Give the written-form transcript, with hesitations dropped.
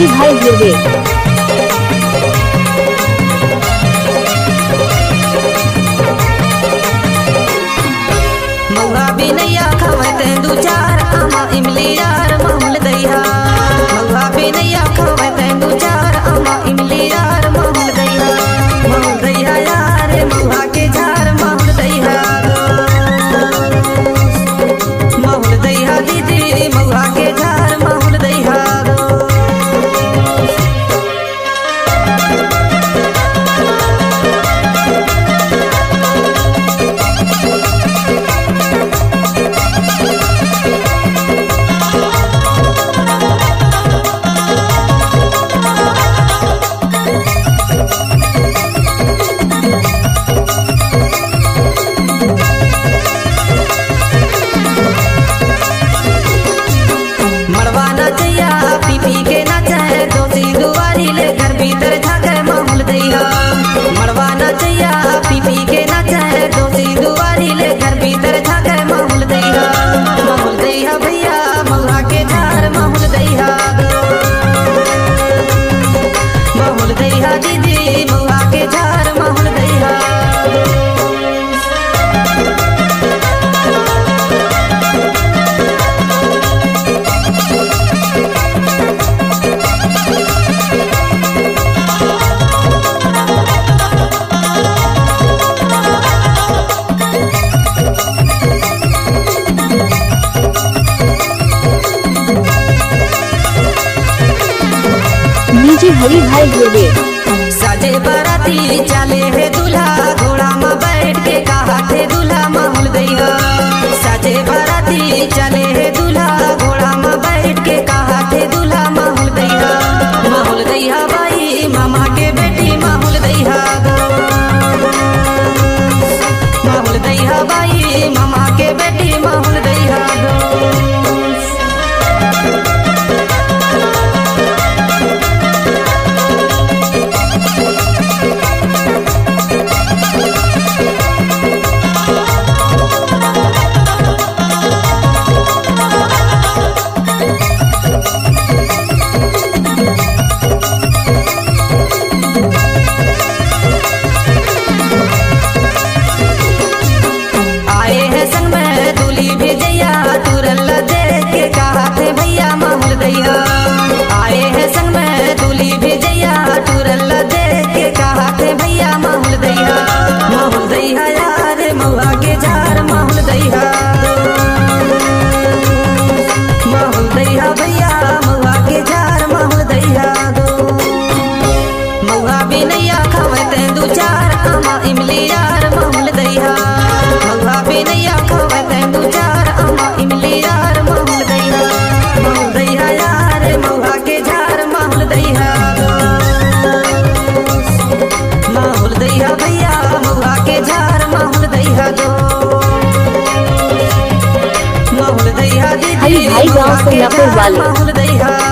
हरी भाई गिरवे। मौहा बिनैया खवत दू चार आमा इमली यार मामूल दैहा। मौहा बिनैया खवत दू चार आमा इमली यार मामूल दैहा यार मौहा के झार मामूल दैहा। मामूल दैहा दीदी मौहा के झार मामूल दैहा। हरी भाई गिरवे। साजे बाराती चले है दूल्हा घोड़ा में बैठ के कहा थे दूल्हा मामूल दैहा। साजे बाराती चले है दूल्हा घोड़ा में बैठ के कहा थे दूल्हा मामूल दैहा। मामूल दैहा भाई मामा के बेटी मामूल दैहा। मामूल दैहा भाई मामा के बेटी मामूल दैहा। आए हैं संग में दूली भेजैया टूरल देख के कहा थे भैया मामूल दैहा। मामूल दैहा यार मौहा के झार मामूल दैहा। मामूल दैहा भैया मौहा के झार मामूल दैहा। मौहा बिनैया खवत दू चार आमा इमली यार मामूल दैहा। मौहा बिनैया खवत दू चार आमा इमली यार मामूल दैहा। मामूल दैहा यार मौहा के झार मामूल दैहा। मामूल दैहा भैया मौहा के झार मामूल दैहा। मामूल दैहा दीदी हरी भाई गाँव मामूल दैहा।